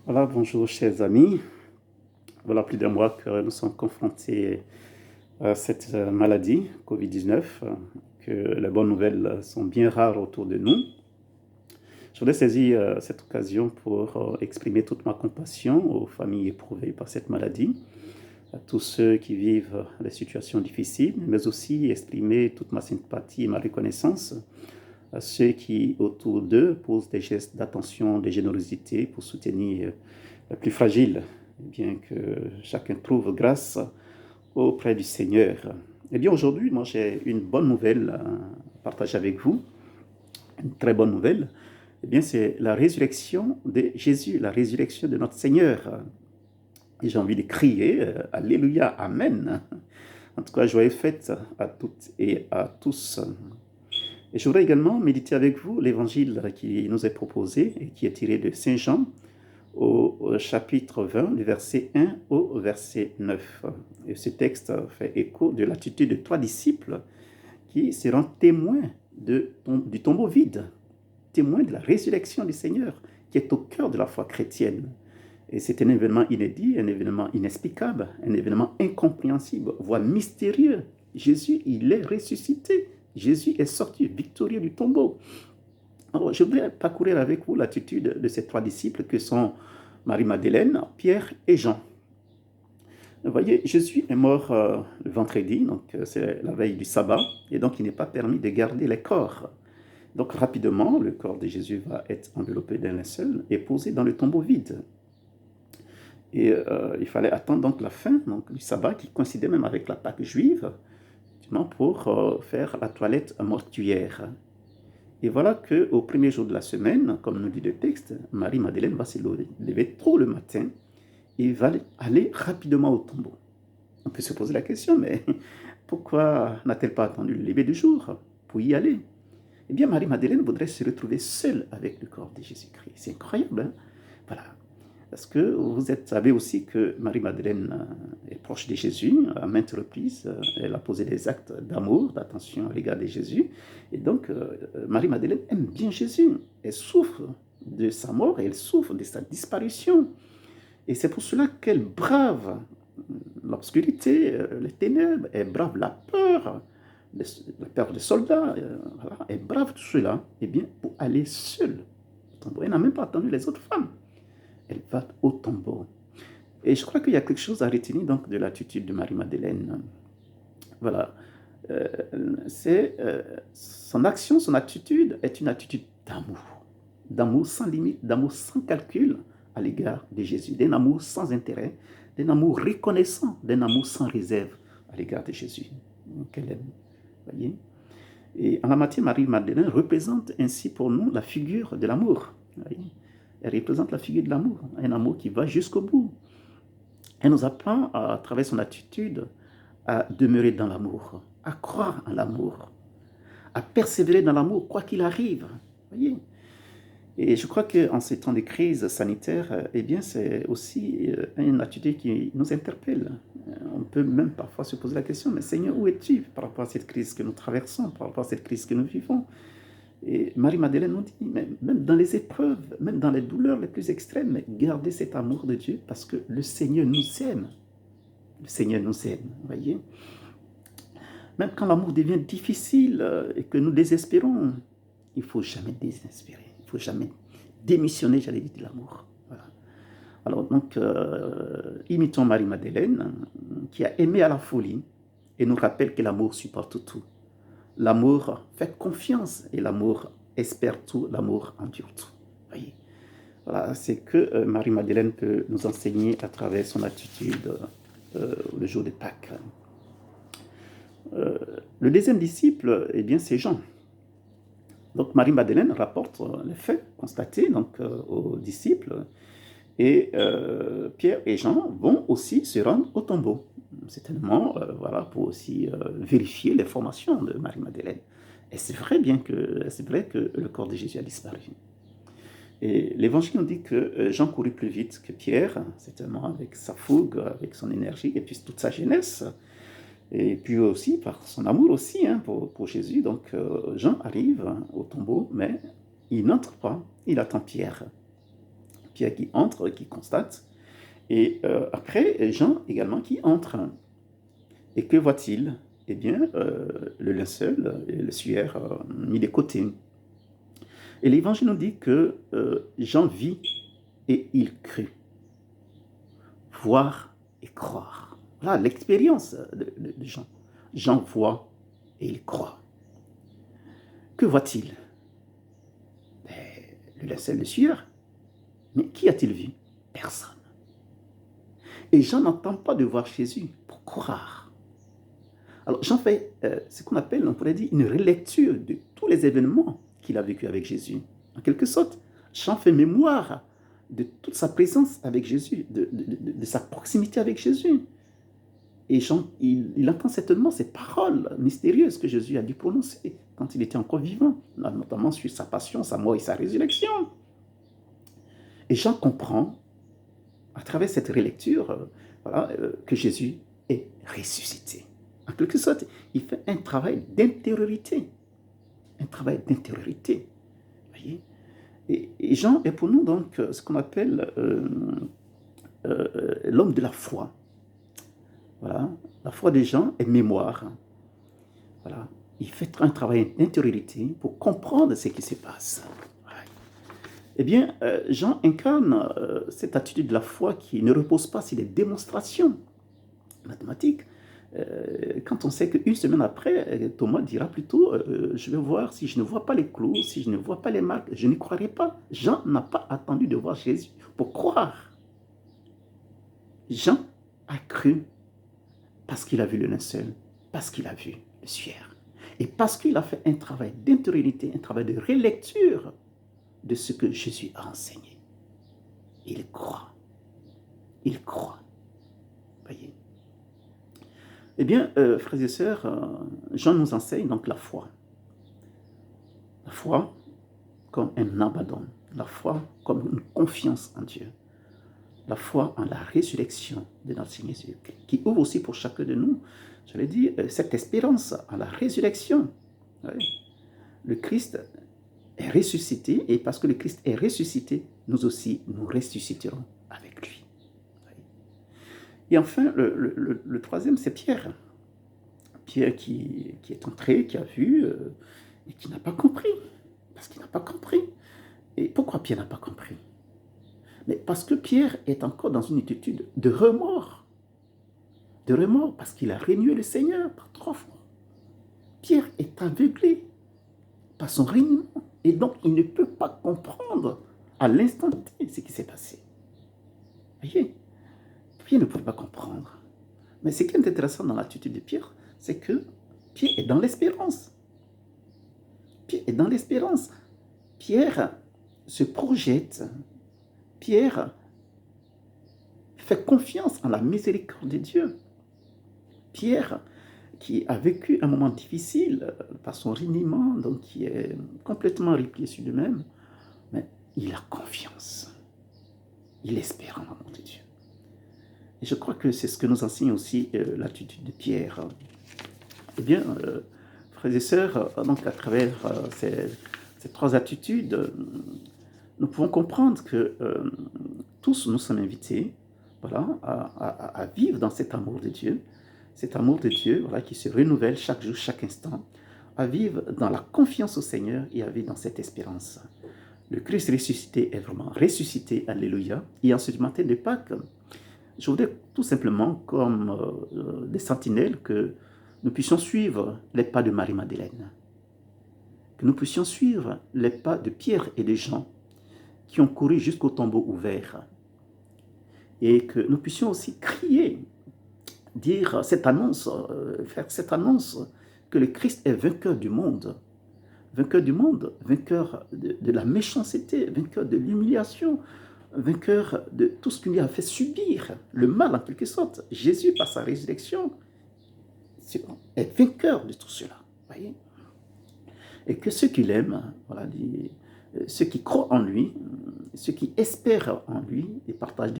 Voilà, bonjour chers amis. Voilà plus d'un mois que nous sommes confrontés à cette maladie, Covid-19, que les bonnes nouvelles sont bien rares autour de nous. Je voudrais saisir cette occasion pour exprimer toute ma compassion aux familles éprouvées par cette maladie, à tous ceux qui vivent des situations difficiles, mais aussi exprimer toute ma sympathie et ma reconnaissance à ceux qui, autour d'eux, posent des gestes d'attention, de générosité pour soutenir les plus fragiles, bien que chacun trouve grâce auprès du Seigneur. Eh bien, aujourd'hui, moi, j'ai une bonne nouvelle à partager avec vous, une très bonne nouvelle. Eh bien, c'est la résurrection de Jésus, la résurrection de notre Seigneur. Et j'ai envie de crier Alléluia, Amen. En tout cas, joyeux fête à toutes et à tous. Et je voudrais également méditer avec vous l'évangile qui nous est proposé et qui est tiré de Saint Jean au chapitre 20, du verset 1 au verset 9. Et ce texte fait écho de l'attitude de 3 disciples qui seront témoins du tombeau vide, témoins de la résurrection du Seigneur, qui est au cœur de la foi chrétienne. Et c'est un événement inédit, un événement inexplicable, un événement incompréhensible, voire mystérieux. Jésus, il est ressuscité. Jésus est sorti victorieux du tombeau. Alors, je voudrais parcourir avec vous l'attitude de ces 3 disciples que sont Marie-Madeleine, Pierre et Jean. Vous voyez, Jésus est mort le vendredi, donc c'est la veille du sabbat, et donc il n'est pas permis de garder les corps. Donc rapidement, le corps de Jésus va être enveloppé d'un linceul et posé dans le tombeau vide. Et il fallait attendre donc la fin du sabbat, qui coïncidait même avec la Pâque juive, pour faire la toilette mortuaire. Et voilà qu'au premier jour de la semaine, comme nous dit le texte, Marie-Madeleine va se lever tôt le matin et va aller rapidement au tombeau. On peut se poser la question, mais pourquoi n'a-t-elle pas attendu le lever du jour pour y aller? Eh bien, Marie-Madeleine voudrait se retrouver seule avec le corps de Jésus-Christ. C'est incroyable, hein? Voilà. Parce que vous savez aussi que Marie-Madeleine est proche de Jésus. À maintes reprises, elle a posé des actes d'amour, d'attention à l'égard de Jésus. Et donc, Marie-Madeleine aime bien Jésus. Elle souffre de sa mort et elle souffre de sa disparition. Et c'est pour cela qu'elle brave l'obscurité, les ténèbres, elle brave la peur des soldats, voilà. Elle brave tout cela, eh bien, pour aller seule au tombeau. Elle n'a même pas attendu les autres femmes. Elle va au tombeau. Et je crois qu'il y a quelque chose à retenir donc de l'attitude de Marie-Madeleine. Voilà. Son action, son attitude est une attitude d'amour sans limite, d'amour sans calcul à l'égard de Jésus, d'un amour sans intérêt, d'un amour reconnaissant, d'un amour sans réserve à l'égard de Jésus, qu'elle aime. Voyez? Et en la matière, Marie-Madeleine représente ainsi pour nous la figure de l'amour. Voyez? Elle représente la figure de l'amour, un amour qui va jusqu'au bout. Elle nous apprend, à travers son attitude, à demeurer dans l'amour, à croire en l'amour, à persévérer dans l'amour, quoi qu'il arrive. Voyez? Et je crois qu'en ces temps de crise sanitaire, eh bien, c'est aussi une attitude qui nous interpelle. On peut même parfois se poser la question, mais Seigneur, où es-tu par rapport à cette crise que nous traversons, par rapport à cette crise que nous vivons? Et Marie-Madeleine nous dit, même dans les épreuves, même dans les douleurs les plus extrêmes, gardez cet amour de Dieu parce que le Seigneur nous aime. Le Seigneur nous aime, voyez. Même quand l'amour devient difficile et que nous désespérons, il ne faut jamais désespérer. Il ne faut jamais démissionner, j'allais dire, de l'amour. Voilà. Alors donc, imitons Marie-Madeleine qui a aimé à la folie et nous rappelle que l'amour supporte tout. L'amour fait confiance et l'amour espère tout, l'amour endure tout. Voyez, voilà, c'est que Marie-Madeleine peut nous enseigner à travers son attitude le jour de Pâques. Le deuxième disciple, eh bien, c'est Jean. Donc Marie-Madeleine rapporte les faits constatés donc, aux disciples et Pierre et Jean vont aussi se rendre au tombeau. Certainement, voilà, pour aussi vérifier les formations de Marie-Madeleine. Et c'est vrai que le corps de Jésus a disparu. Et l'Évangile nous dit que Jean courut plus vite que Pierre, certainement avec sa fougue, avec son énergie, et puis toute sa jeunesse, et puis aussi par son amour aussi pour Jésus. Donc Jean arrive au tombeau, mais il n'entre pas, il attend Pierre. Pierre qui entre, qui constate, et après, Jean également qui entre. Et que voit-il? Eh bien, le linceul et le suaire mis de côté. Et l'Évangile nous dit que Jean vit et il crut. Voir et croire. Voilà l'expérience de Jean. Jean voit et il croit. Que voit-il? Le linceul, le suaire. Mais qui a-t-il vu? Personne. Et Jean n'entend pas de voir Jésus pour croire. Alors Jean fait ce qu'on appelle, on pourrait dire, une relecture de tous les événements qu'il a vécu avec Jésus. En quelque sorte, Jean fait mémoire de toute sa présence avec Jésus, de sa proximité avec Jésus. Et Jean, il entend certainement ces paroles mystérieuses que Jésus a dû prononcer quand il était encore vivant, notamment sur sa passion, sa mort et sa résurrection. Et Jean comprend, à travers cette relecture, que Jésus est ressuscité. En quelque sorte, il fait un travail d'intériorité. Un travail d'intériorité. Voyez? Et Jean est pour nous donc ce qu'on appelle l'homme de la foi. Voilà. La foi des gens est mémoire. Voilà. Il fait un travail d'intériorité pour comprendre ce qui se passe. Voilà. Eh bien, Jean incarne cette attitude de la foi qui ne repose pas sur des démonstrations mathématiques. Quand on sait qu'une semaine après, Thomas dira plutôt je vais voir, si je ne vois pas les clous, si je ne vois pas les marques, je n'y croirai pas. Jean n'a pas attendu de voir Jésus pour croire. Jean a cru parce qu'il a vu le linceul, parce qu'il a vu le suaire. Et parce qu'il a fait un travail d'intériorité, un travail de relecture de ce que Jésus a enseigné. Il croit. Il croit. Voyez. Eh bien, frères et sœurs, Jean nous enseigne donc la foi. La foi comme un abandon. La foi comme une confiance en Dieu. La foi en la résurrection de notre Seigneur Jésus-Christ, qui ouvre aussi pour chacun de nous, j'allais dire, cette espérance en la résurrection. Oui. Le Christ est ressuscité, et parce que le Christ est ressuscité, nous aussi, nous ressusciterons avec lui. Oui. Et enfin, le troisième, c'est Pierre. Pierre qui est entré, qui a vu, et qui n'a pas compris. Parce qu'il n'a pas compris. Et pourquoi Pierre n'a pas compris? Mais parce que Pierre est encore dans une attitude de remords. De remords parce qu'il a renié le Seigneur par 3 fois. Pierre est aveuglé par son reniement. Et donc, il ne peut pas comprendre à l'instant T ce qui s'est passé. Vous voyez? Pierre ne pouvait pas comprendre. Mais ce qui est intéressant dans l'attitude de Pierre, c'est que Pierre est dans l'espérance. Pierre est dans l'espérance. Pierre se projette. Pierre fait confiance en la miséricorde de Dieu. Pierre, qui a vécu un moment difficile par son reniement, donc qui est complètement replié sur lui-même, mais il a confiance. Il espère en l'amour de Dieu. Et je crois que c'est ce que nous enseigne aussi l'attitude de Pierre. Eh bien, frères et sœurs, donc à travers ces 3 attitudes, nous pouvons comprendre que tous nous sommes invités à vivre dans cet amour de Dieu qui se renouvelle chaque jour, chaque instant, à vivre dans la confiance au Seigneur et à vivre dans cette espérance. Le Christ ressuscité est vraiment ressuscité, alléluia. Et en ce matin de Pâques, je voudrais tout simplement, comme des sentinelles, que nous puissions suivre les pas de Marie-Madeleine, que nous puissions suivre les pas de Pierre et de Jean, qui ont couru jusqu'au tombeau ouvert, et que nous puissions aussi crier, dire cette annonce, faire cette annonce que le Christ est vainqueur du monde, vainqueur de la méchanceté, vainqueur de l'humiliation, vainqueur de tout ce qu'il lui a fait subir, le mal en quelque sorte. Jésus, par sa résurrection, est vainqueur de tout cela. Voyez? Et que ceux qui l'aiment, ceux qui croient en lui, ceux qui espèrent en lui et partagent